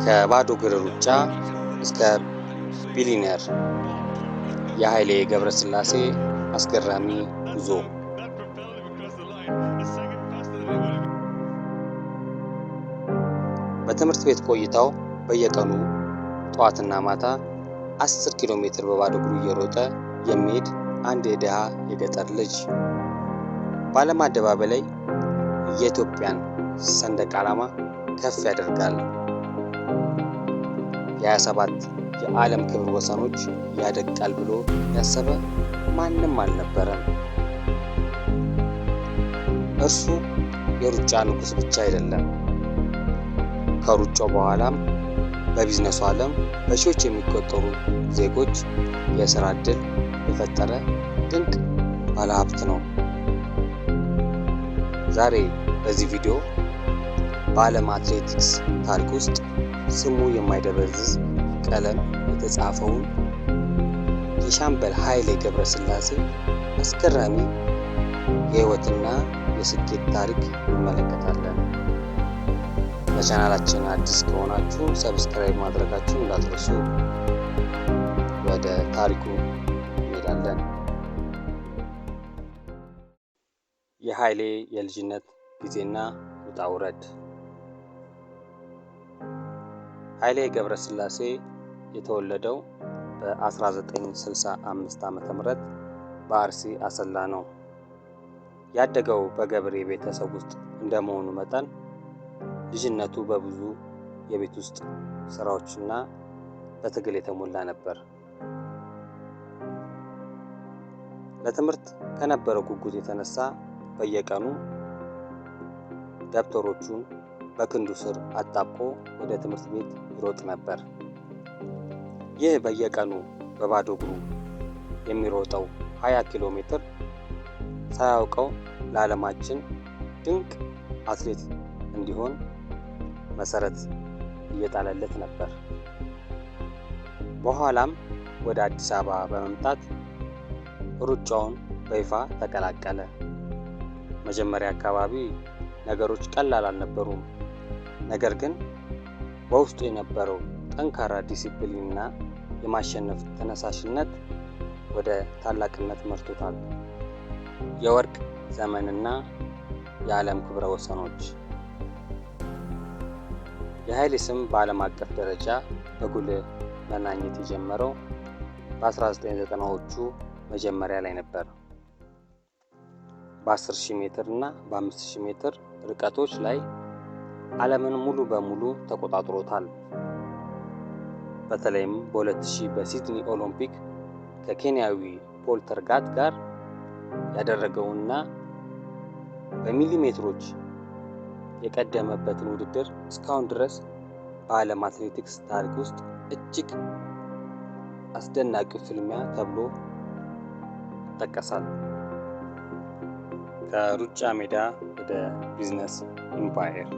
ከባዶ እግር ሩጫ እስከ ቢሊነር የኃይሌ ገብረስላሴ አስገራሚ ጉዞ። በትምህርት ቤት ቆይታው በየቀኑ ጠዋትና ማታ 10 ኪሎ ሜትር በባዶ እግሩ እየሮጠ የሚሄድ አንድ የድሃ የገጠር ልጅ በዓለም አደባባይ ላይ የኢትዮጵያን ሰንደቅ ዓላማ ከፍ ያደርጋል። የ27 የዓለም ክብር ወሰኖች ያደቃል ብሎ ያሰበ ማንም አልነበረም። እርሱ የሩጫ ንጉሥ ብቻ አይደለም። ከሩጫው በኋላም በቢዝነሱ ዓለም በሺዎች የሚቆጠሩ ዜጎች የሥራ ዕድል የፈጠረ ድንቅ ባለሀብት ነው። ዛሬ በዚህ ቪዲዮ በዓለም አትሌቲክስ ታሪክ ውስጥ ስሙ የማይደበዝዝ ቀለም የተጻፈውን የሻምበል ኃይሌ ገብረስላሴ አስገራሚ የሕይወትና የስኬት ታሪክ እንመለከታለን። ለቻናላችን አዲስ ከሆናችሁ ሰብስክራይብ ማድረጋችሁን እንዳትረሱ። ወደ ታሪኩ እንሄዳለን። የኃይሌ የልጅነት ጊዜና ውጣ ውረድ። ኃይሌ ገብረስላሴ የተወለደው በ1965 ዓ.ም በአርሲ አሰላ ነው። ያደገው በገበሬ ቤተሰብ ውስጥ እንደመሆኑ መጠን ልጅነቱ በብዙ የቤት ውስጥ ስራዎችና በትግል የተሞላ ነበር። ለትምህርት ከነበረው ጉጉት የተነሳ በየቀኑ ደብተሮቹን በክንዱ ስር አጣብቆ ወደ ትምህርት ቤት ይሮጥ ነበር። ይህ በየቀኑ በባዶ እግሩ የሚሮጠው 20 ኪሎ ሜትር ሳያውቀው ለዓለማችን ድንቅ አትሌት እንዲሆን መሰረት እየጣለለት ነበር። በኋላም ወደ አዲስ አበባ በመምጣት ሩጫውን በይፋ ተቀላቀለ። መጀመሪያ አካባቢ ነገሮች ቀላል አልነበሩም። ነገር ግን በውስጡ የነበረው ጠንካራ ዲሲፕሊንና የማሸነፍ ተነሳሽነት ወደ ታላቅነት መርቶታል። የወርቅ ዘመንና የዓለም ክብረ ወሰኖች። የኃይሌ ስም በዓለም አቀፍ ደረጃ በጉልህ መናኘት የጀመረው በ1990ዎቹ መጀመሪያ ላይ ነበር። በ10,000 ሜትር እና በ5,000 ሜትር ርቀቶች ላይ ዓለምን ሙሉ በሙሉ ተቆጣጥሮታል። በተለይም በ2000 በሲድኒ ኦሎምፒክ ከኬንያዊ ፖል ተርጋት ጋር ያደረገውና በሚሊሜትሮች የቀደመበትን ውድድር እስካሁን ድረስ በዓለም አትሌቲክስ ታሪክ ውስጥ እጅግ አስደናቂው ፍልሚያ ተብሎ ይጠቀሳል። ከሩጫ ሜዳ ወደ ቢዝነስ ኢምፓየር።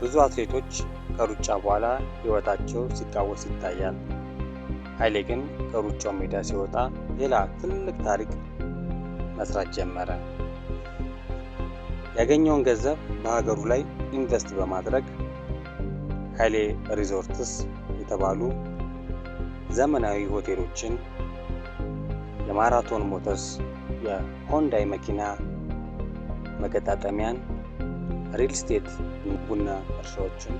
ብዙ አትሌቶች ከሩጫ በኋላ ሕይወታቸው ሲቃወስ ይታያል። ኃይሌ ግን ከሩጫው ሜዳ ሲወጣ ሌላ ትልቅ ታሪክ መስራት ጀመረ። ያገኘውን ገንዘብ በሀገሩ ላይ ኢንቨስት በማድረግ ኃይሌ ሪዞርትስ የተባሉ ዘመናዊ ሆቴሎችን፣ የማራቶን ሞተርስ፣ የሆንዳይ መኪና መገጣጠሚያን፣ ሪል ስቴት፣ ቡና እርሻዎችን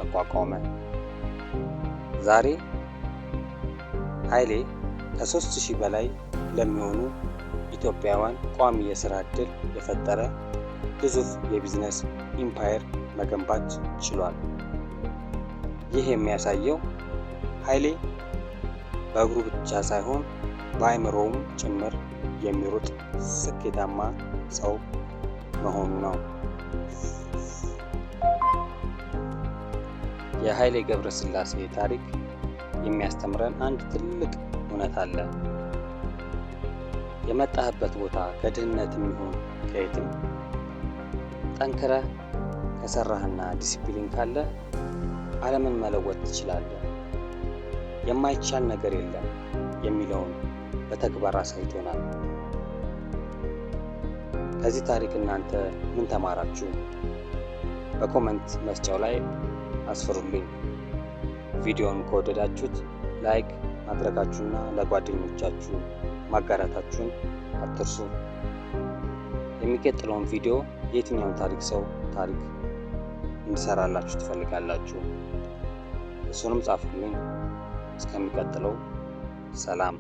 አቋቋመ። ዛሬ ኃይሌ ከ3000 በላይ ለሚሆኑ ኢትዮጵያውያን ቋሚ የሥራ ዕድል የፈጠረ ግዙፍ የቢዝነስ ኢምፓየር መገንባት ችሏል። ይህ የሚያሳየው ኃይሌ በእግሩ ብቻ ሳይሆን በአእምሮውም ጭምር የሚሮጥ ስኬታማ ሰው መሆኑ ነው። የኃይሌ ገብረስላሴ ታሪክ የሚያስተምረን አንድ ትልቅ እውነት አለ። የመጣህበት ቦታ ከድህነትም ይሁን ከየትም ጠንክረህ ከሰራህና ዲሲፕሊን ካለ ዓለምን መለወጥ ትችላለህ። የማይቻል ነገር የለም የሚለውን በተግባር አሳይቶናል። ከዚህ ታሪክ እናንተ ምን ተማራችሁ? በኮሜንት መስጫው ላይ አስፍሩልኝ። ቪዲዮውን ከወደዳችሁት ላይክ ማድረጋችሁና ለጓደኞቻችሁ ማጋራታችሁን አትርሱ። የሚቀጥለውን ቪዲዮ የትኛውን ታሪክ እንዲሰራላችሁ ትፈልጋላችሁ? እሱንም ጻፉልኝ። እስከሚቀጥለው ሰላም።